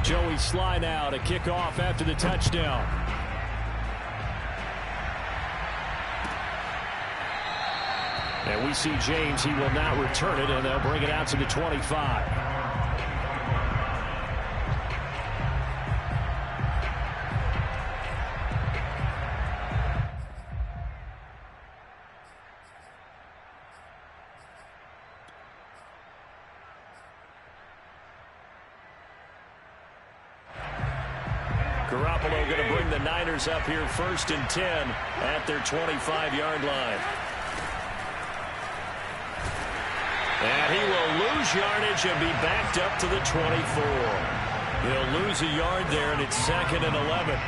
Joey Sly now to kick off after the touchdown. And we see James. He will not return it, and they'll bring it out to the 25. Garoppolo going to bring the Niners up here 1st and 10 at their 25-yard line. And he will lose yardage and be backed up to the 24. He'll lose a yard there, and it's 2nd and 11.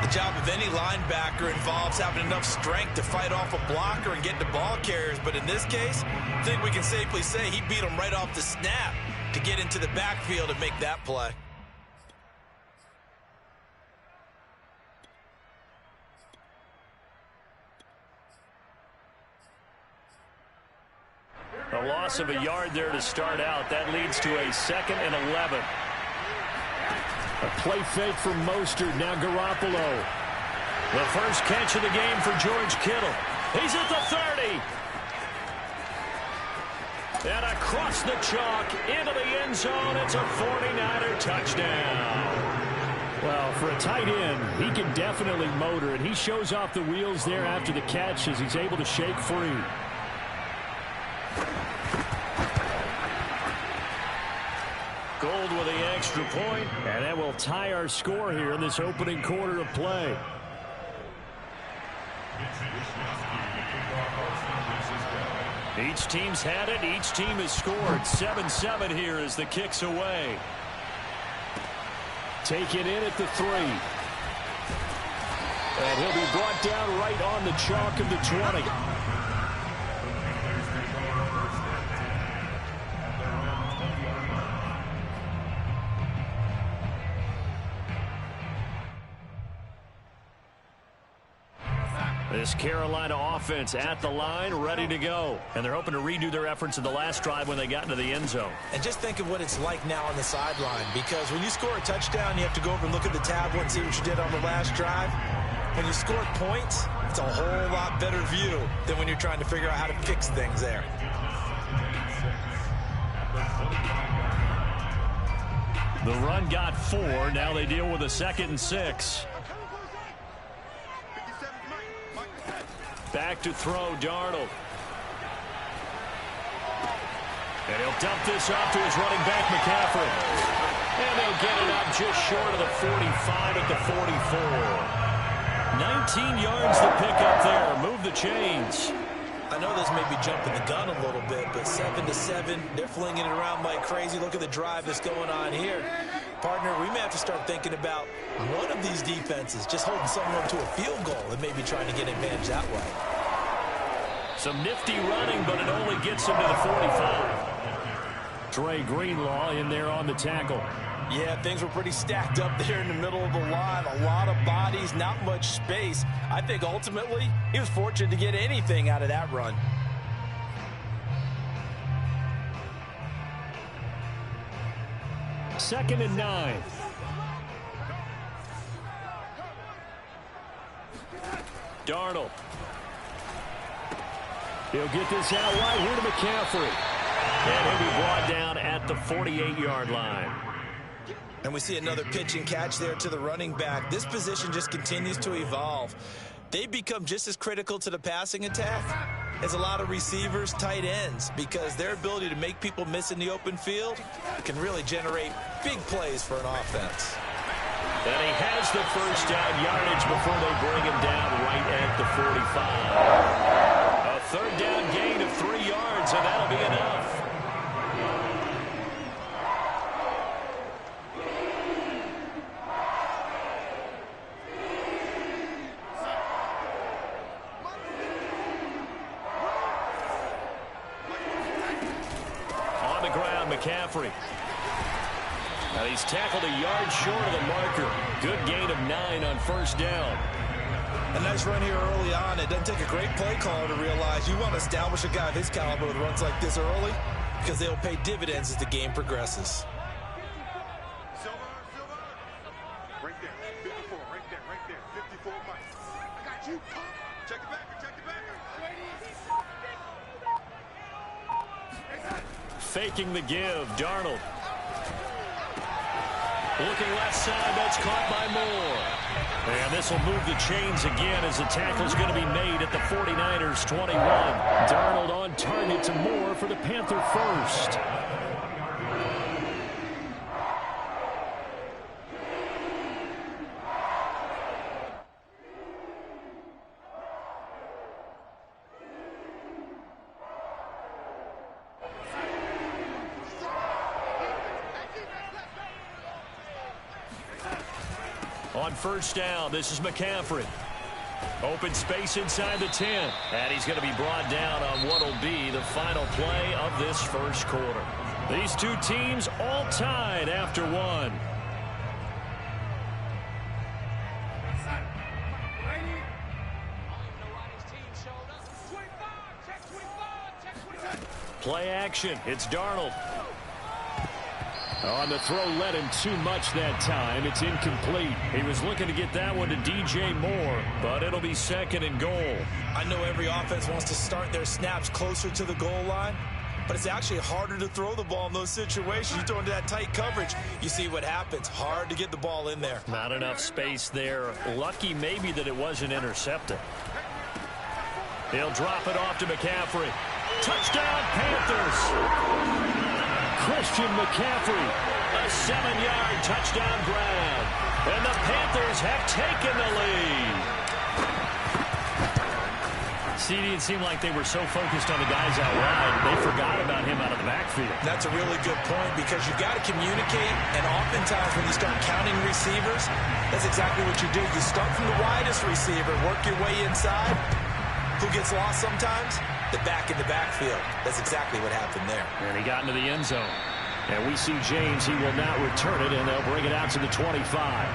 The job of any linebacker involves having enough strength to fight off a blocker and get the ball carriers. But in this case, I think we can safely say he beat him right off the snap to get into the backfield and make that play. A loss of a yard there to start out. That leads to a 2nd and 11. A play fake from Mostert. Now Garoppolo. The first catch of the game for George Kittle. He's at the 30. And across the chalk into the end zone. It's a 49er touchdown. Well, for a tight end, he can definitely motor, and he shows off the wheels there after the catch as he's able to shake free. Gold with the extra point, and that will tie our score here in this opening quarter of play. Each team's had it. Each team has scored. 7-7 here as the kick's away. Take it in at the 3. And he'll be brought down right on the chalk of the 20. This Carolina offense at the line, ready to go. And they're hoping to redo their efforts in the last drive when they got into the end zone. And just think of what it's like now on the sideline, because when you score a touchdown, you have to go over and look at the tablet and see what you did on the last drive. When you score points, it's a whole lot better view than when you're trying to figure out how to fix things there. The run got 4. Now they deal with a 2nd and 6. Back to throw, Darnold. And he'll dump this off to his running back, McCaffrey. And they'll get it up just short of the 45 at the 44. 19 yards to pick up there. Move the chains. I know this may be jumping the gun a little bit, but 7-7, they're flinging it around like crazy. Look at the drive that's going on here. Partner, we may have to start thinking about one of these defenses just holding someone to a field goal and maybe trying to get advantage that way. Some nifty running, but it only gets him to the 45. Trey Greenlaw in there on the tackle. Yeah, things were pretty stacked up there in the middle of the line. A lot of bodies, not much space. I think ultimately he was fortunate to get anything out of that run. Second and 9. Darnold. He'll get this out right here to McCaffrey. And he'll be brought down at the 48-yard line. And we see another pitch and catch there to the running back. This position just continues to evolve. They become just as critical to the passing attack as a lot of receivers, tight ends, because their ability to make people miss in the open field can really generate big plays for an offense. And he has the first down yardage before they bring him down right at the 45. A third down gain of 3 yards, and that'll be enough. McCaffrey. Now he's tackled a yard short of the marker. Good gain of 9 on first down. A nice run here early on. It doesn't take a great play caller to realize you want to establish a guy of his caliber with runs like this early, because they'll pay dividends as the game progresses. faking the give. Darnold. Looking left side, that's caught by Moore. And this will move the chains again as the tackle's going to be made at the 49ers 21. Darnold on target to Moore for the Panther first. On first down, this is McCaffrey. Open space inside the 10. And he's going to be brought down on what will be the final play of this first quarter. These two teams all tied after one. Play action. It's Darnold. On the throw, led him too much that time. It's incomplete. He was looking to get that one to DJ Moore, but it'll be second and goal. I know every offense wants to start their snaps closer to the goal line, but it's actually harder to throw the ball in those situations. You throw into that tight coverage, you see what happens. Hard to get the ball in there. Not enough space there. Lucky maybe that it wasn't intercepted. He'll drop it off to McCaffrey. Touchdown, Panthers! Christian McCaffrey, a 7-yard touchdown grab. And the Panthers have taken the lead. CD, it seemed like they were so focused on the guys out wide, they forgot about him out of the backfield. That's a really good point because you've got to communicate, and oftentimes when you start counting receivers, that's exactly what you do. You start from the widest receiver, work your way inside. Who gets lost sometimes? The back in the backfield. That's exactly what happened there. And he got into the end zone. And we see James. He will not return it, and they'll bring it out to the 25.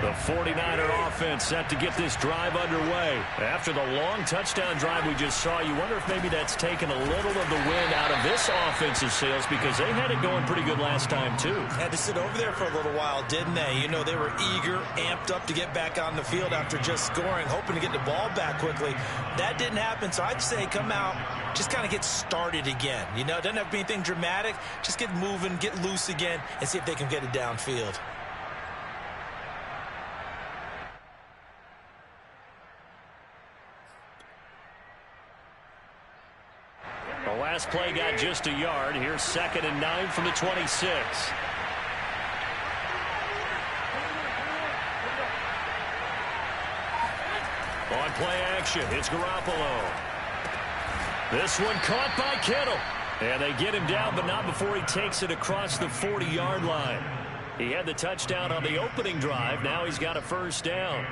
The 49er offense set to get this drive underway. After the long touchdown drive we just saw, you wonder if maybe that's taken a little of the wind out of this offensive sails because they had it going pretty good last time, too. Had to sit over there for a little while, didn't they? You know, they were eager, amped up to get back on the field after just scoring, hoping to get the ball back quickly. That didn't happen, so I'd say come out, just kind of get started again. You know, it doesn't have to be anything dramatic. Just get moving, get loose again, and see if they can get it downfield. The last play got just a yard. Here's 2nd and 9 from the 26. On play action, it's Garoppolo. This one caught by Kittle. And they get him down, but not before he takes it across the 40-yard line. He had the touchdown on the opening drive. Now he's got a first down.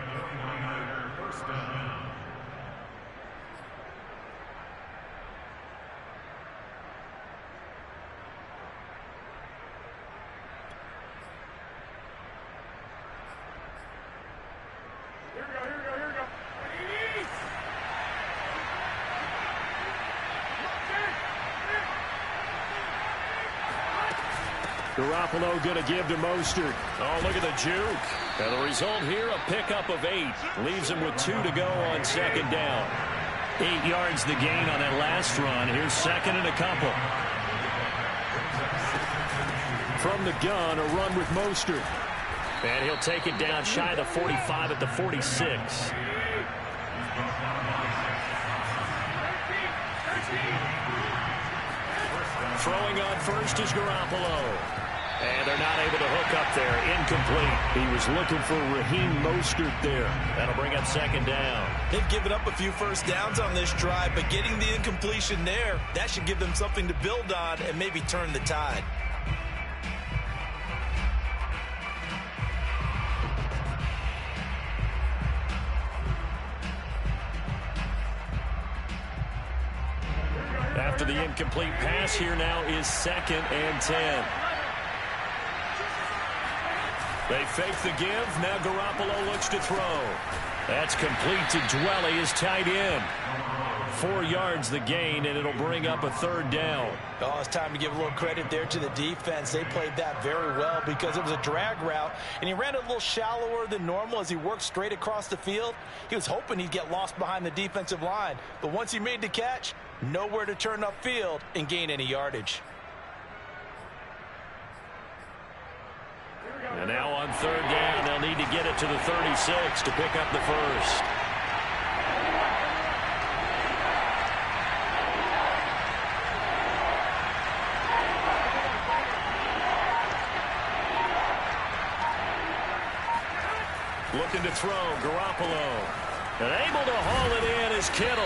Garoppolo going to give to Mostert. Oh, look at the juke. And the result here, a pickup of 8. Leaves him with 2 to go on 2nd down. 8 yards the gain on that last run. Here's 2nd and a couple. From the gun, a run with Mostert. And he'll take it down shy of the 45 at the 46. Throwing on first is Garoppolo. And they're not able to hook up there. Incomplete. He was looking for Raheem Mostert there. That'll bring up 2nd down. They've given up a few first downs on this drive, but getting the incompletion there, that should give them something to build on and maybe turn the tide. After the incomplete pass, here now is 2nd and 10. They fake the give. Now Garoppolo looks to throw. That's complete to Dwelly, his tight end. 4 yards the gain, and it'll bring up a 3rd down. Oh, it's time to give a little credit there to the defense. They played that very well because it was a drag route, and he ran a little shallower than normal as he worked straight across the field. He was hoping he'd get lost behind the defensive line, but once he made the catch, nowhere to turn upfield and gain any yardage. And now on 3rd down, they'll need to get it to the 36 to pick up the first. Looking to throw, Garoppolo. And able to haul it in is Kittle.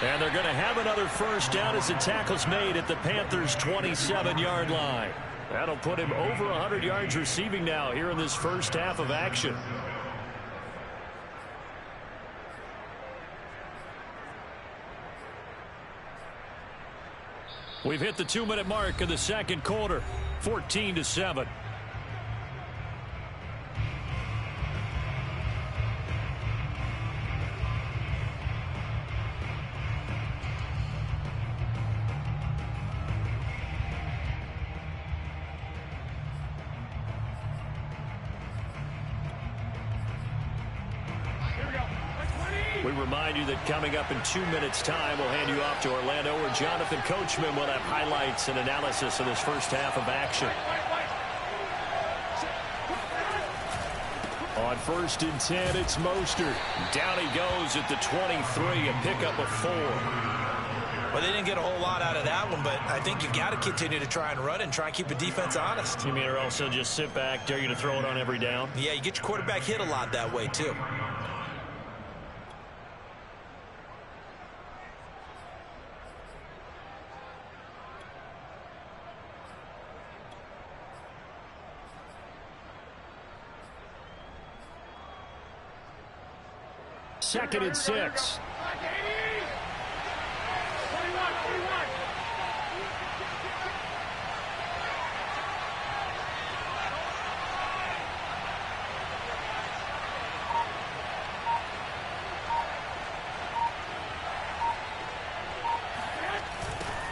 And they're going to have another first down as the tackle's made at the Panthers' 27-yard line. That'll put him over 100 yards receiving now here in this first half of action. We've hit the 2-minute mark of the second quarter, 14-7. We remind you that coming up in 2 minutes' time, we'll hand you off to Orlando, where Jonathan Coachman will have highlights and analysis of this first half of action. On 1st and 10, it's Mostert. Down he goes at the 23, a pickup of 4. Well, they didn't get a whole lot out of that one, but I think you've got to continue to try and run and try and keep the defense honest. You mean, or also just sit back, dare you to throw it on every down? Yeah, you get your quarterback hit a lot that way, too. Second and 6.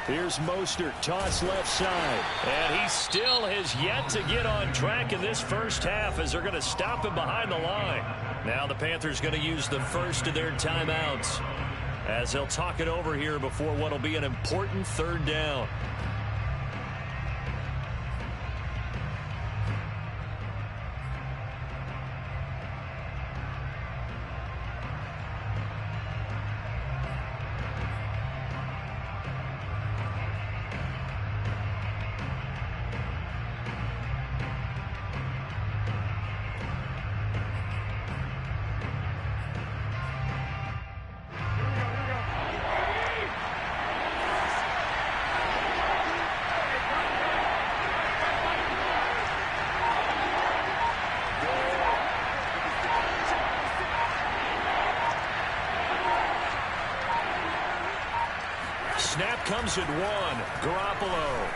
Here's Mostert, toss left side. And he still has yet to get on track in this first half as they're going to stop him behind the line. Now the Panthers going to use the first of their timeouts as they'll talk it over here before what will be an important 3rd down. Snap comes at 1. Garoppolo.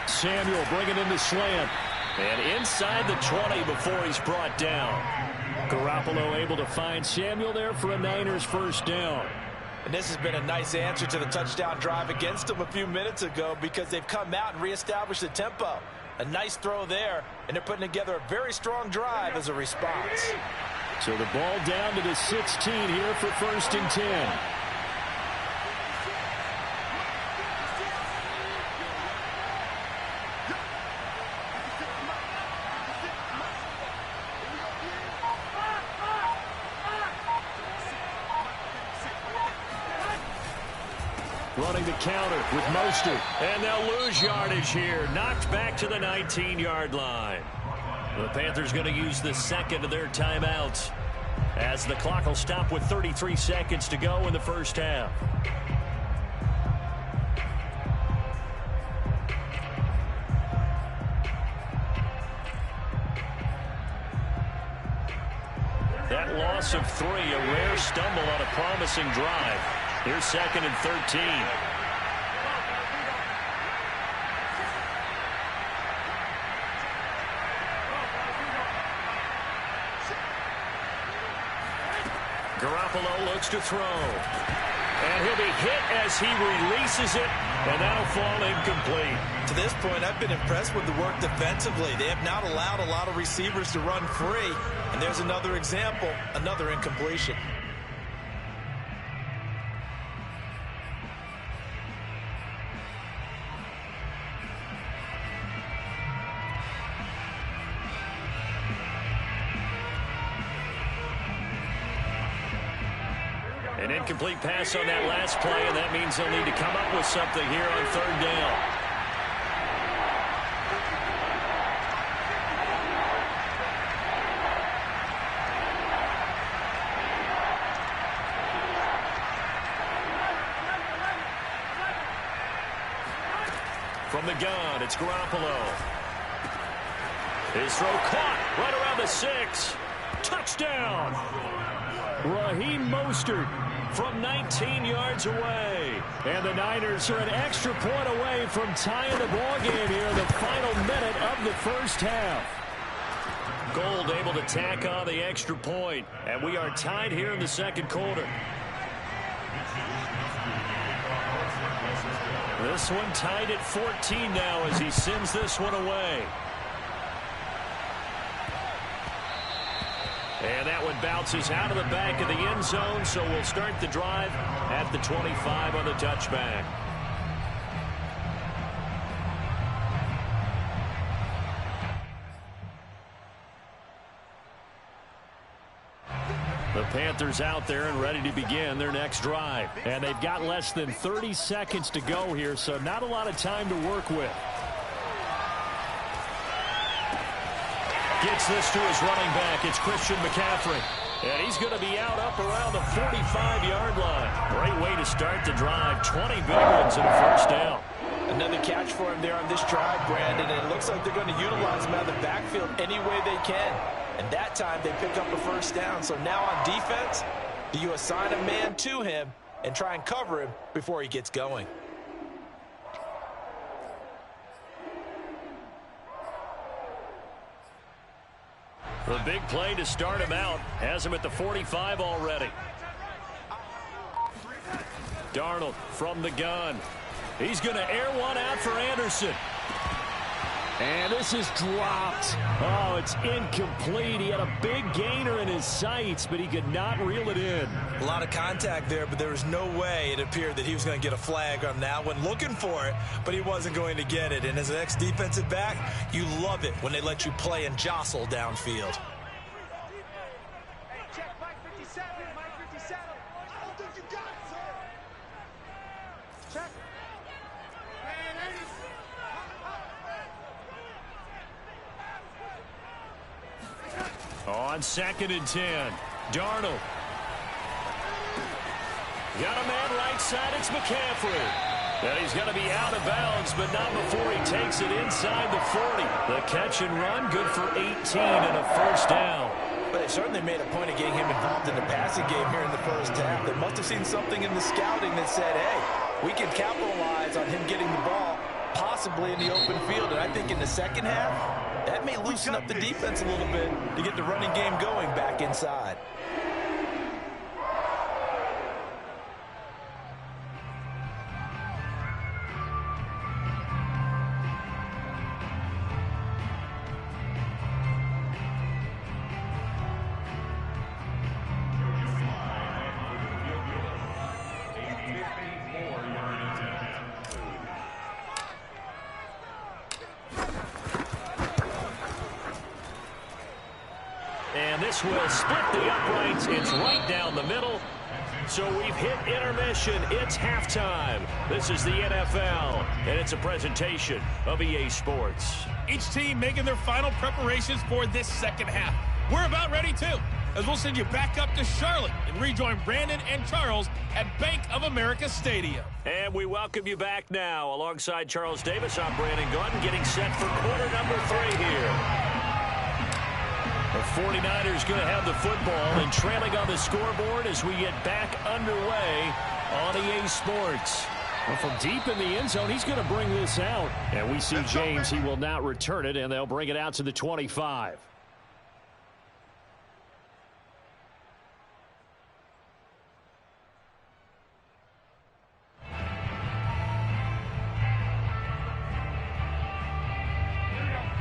Samuel bringing in the slant. And inside the 20 before he's brought down. Garoppolo able to find Samuel there for a Niners first down. And this has been a nice answer to the touchdown drive against them a few minutes ago because they've come out and reestablished the tempo. A nice throw there, and they're putting together a very strong drive as a response. So the ball down to the 16 here for 1st and 10. Running the counter with Mostert. And they'll lose yardage here. Knocked back to the 19-yard line. The Panthers going to use the second of their timeouts as the clock will stop with 33 seconds to go in the first half. That loss of 3, a rare stumble on a promising drive. Here's 2nd and 13. Garoppolo looks to throw. And he'll be hit as he releases it, and that'll fall incomplete. To this point, I've been impressed with the work defensively. They have not allowed a lot of receivers to run free. And there's another example, another incompletion. An incomplete pass on that last play, and that means they'll need to come up with something here on third down. From the gun, it's Garoppolo. His throw caught right around the 6. Touchdown! Raheem Mostert from 19 yards away. And the Niners are an extra point away from tying the ball game here in the final minute of the first half. Gold able to tack on the extra point. And we are tied here in the second quarter. This one tied at 14 now as he sends this one away. And that one bounces out of the back of the end zone, so we'll start the drive at the 25 on the touchback. The Panthers out there and ready to begin their next drive. And they've got less than 30 seconds to go here, so not a lot of time to work with. Gets this to his running back. It's Christian McCaffrey. And he's going to be out up around the 45-yard line. Great way to start the drive. 20 big ones and a first down. Another catch for him there on this drive, Brandon. And it looks like they're going to utilize him out of the backfield any way they can. And that time they pick up a first down. So now on defense, do you assign a man to him and try and cover him before he gets going? The big play to start him out has him at the 45 already. Darnold from the gun. He's going to air one out for Anderson. And this is dropped. Oh, it's incomplete. He had a big gainer in his sights, but he could not reel it in. A lot of contact there, but there was no way it appeared that he was going to get a flag on that one. Looking for it, but he wasn't going to get it. And as an ex-defensive back, you love it when they let you play and jostle downfield. On 2nd and 10, Darnold. Got a man right side, it's McCaffrey. And he's going to be out of bounds, but not before he takes it inside the 40. The catch and run, good for 18 and a first down. But they certainly made a point of getting him involved in the passing game here in the first half. They must have seen something in the scouting that said, hey, we can capitalize on him getting the ball, possibly in the open field. And I think in the second half, that may loosen up the defense a little bit to get the running game going back inside. And this will split the uprights. It's right down the middle. So we've hit intermission. It's halftime. This is the NFL, and it's a presentation of EA Sports. Each team making their final preparations for this second half. We're about ready, too, as we'll send you back up to Charlotte and rejoin Brandon and Charles at Bank of America Stadium. And we welcome you back now. Alongside Charles Davis, I'm Brandon Gunn, getting set for quarter number 3 here. The 49ers going to have the football and trailing on the scoreboard as we get back underway on EA Sports. Well, from deep in the end zone, he's going to bring this out. And we see James, he will not return it, and they'll bring it out to the 25.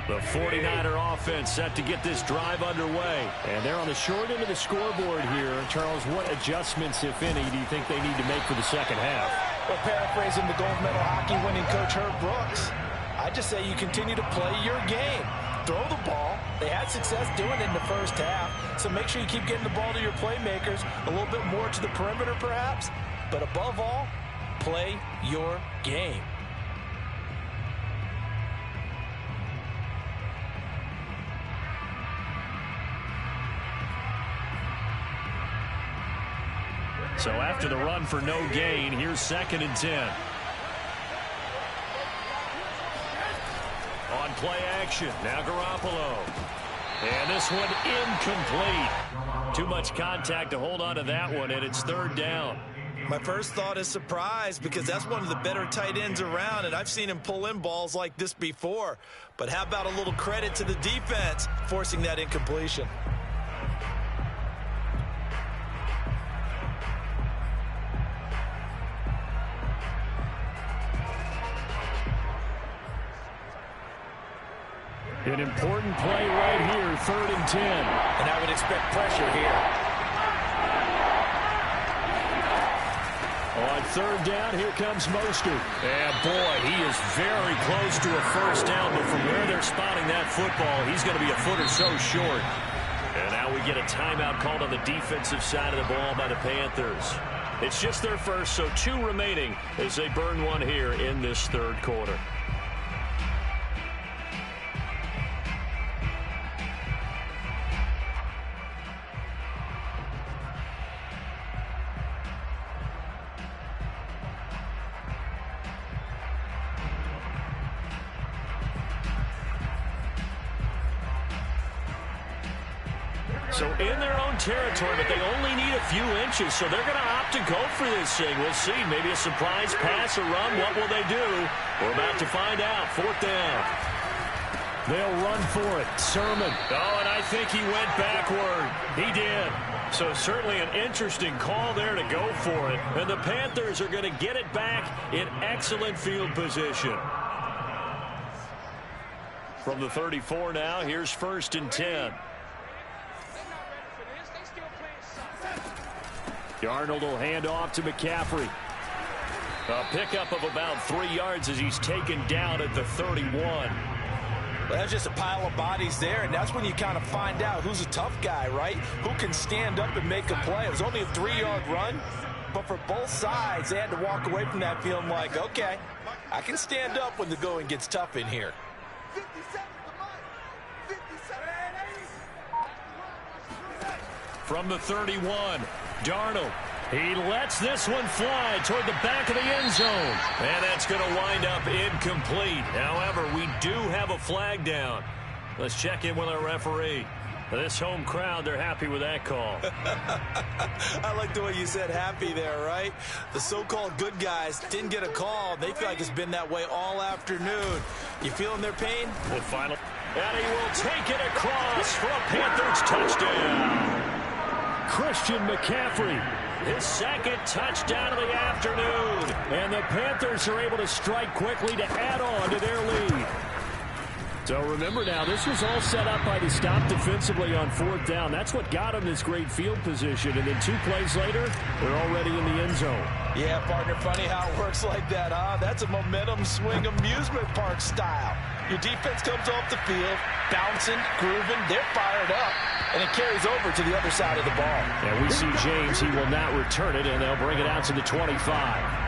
The 49er offense set to get this drive underway. And they're on the short end of the scoreboard here. Charles, what adjustments, if any, do you think they need to make for the second half? Well, paraphrasing the gold medal hockey winning coach Herb Brooks, I just say you continue to play your game. Throw the ball. They had success doing it in the first half, so make sure you keep getting the ball to your playmakers, a little bit more to the perimeter perhaps, but above all, play your game. So after the run for no gain, here's 2nd and 10. On play action, now Garoppolo. And this one incomplete. Too much contact to hold on to that one, and it's 3rd down. My first thought is surprise, because that's one of the better tight ends around, and I've seen him pull in balls like this before. But how about a little credit to the defense forcing that incompletion? An important play right here, 3rd and 10. And I would expect pressure here. On 3rd down, here comes Mostert. And boy, he is very close to a first down, but from where they're spotting that football, he's going to be a foot or so short. And now we get a timeout called on the defensive side of the ball by the Panthers. It's just their first, so 2 remaining as they burn one here in this 3rd quarter. So in their own territory, but they only need a few inches, so they're going to opt to go for this thing. We'll see. Maybe a surprise pass or run. What will they do? We're about to find out. 4th down. They'll run for it. Sermon. Oh, and I think he went backward. He did. So certainly an interesting call there to go for it. And the Panthers are going to get it back in excellent field position. From the 34 now, here's 1st and 10. Darnold will hand off to McCaffrey. A pickup of about 3 yards as he's taken down at the 31. Well, that's just a pile of bodies there, and that's when you kind of find out who's a tough guy, right? Who can stand up and make a play. It was only a 3-yard run, but for both sides, they had to walk away from that feeling like, okay, I can stand up when the going gets tough in here. From the 31, Darnold. He lets this one fly toward the back of the end zone. And that's going to wind up incomplete. However, we do have a flag down. Let's check in with our referee. This home crowd, they're happy with that call. I like the way you said happy there, right? The so-called good guys didn't get a call. They feel like it's been that way all afternoon. You feeling their pain? The final. And he will take it across for a Panthers touchdown. Christian McCaffrey, his 2nd touchdown of the afternoon. And the Panthers are able to strike quickly to add on to their lead. So remember now, this was all set up by the stop defensively on 4th down. That's what got them this great field position. And then 2 plays later, they're already in the end zone. Yeah, partner, funny how it works like that, huh? That's a momentum swing amusement park style. Your defense comes off the field, bouncing, grooving, they're fired up, and it carries over to the other side of the ball. And we see James, he will not return it, and they'll bring it out to the 25.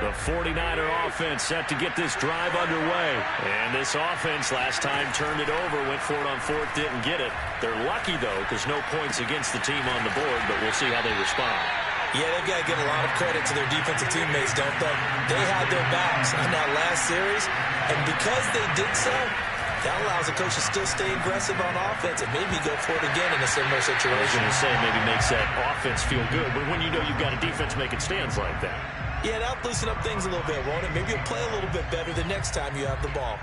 The 49er offense set to get this drive underway. And this offense last time turned it over, went for it on 4th, didn't get it. They're lucky, though, because no points against the team on the board, but we'll see how they respond. Yeah, they've got to give a lot of credit to their defensive teammates, don't they? They had their backs on that last series, and because they did so, that allows the coach to still stay aggressive on offense and maybe go for it again in a similar situation. I was going to say maybe makes that offense feel good, but when you know you've got a defense making stands like that. Yeah, that'll loosen up things a little bit, won't it? Maybe you'll play a little bit better the next time you have the ball.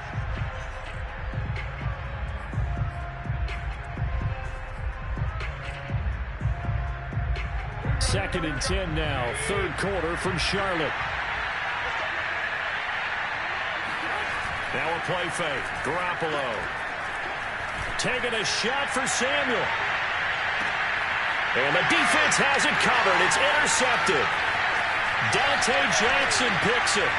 Second and 10 now, third quarter from Charlotte. Now a play fake. Garoppolo taking a shot for Samuel. And the defense has it covered. It's intercepted. Dante Jackson picks it.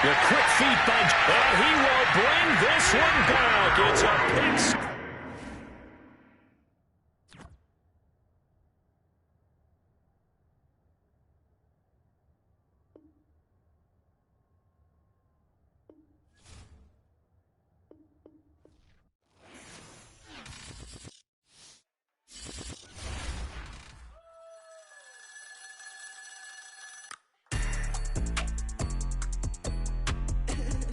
The quick feet by... And he will bring this one back. It's a pick.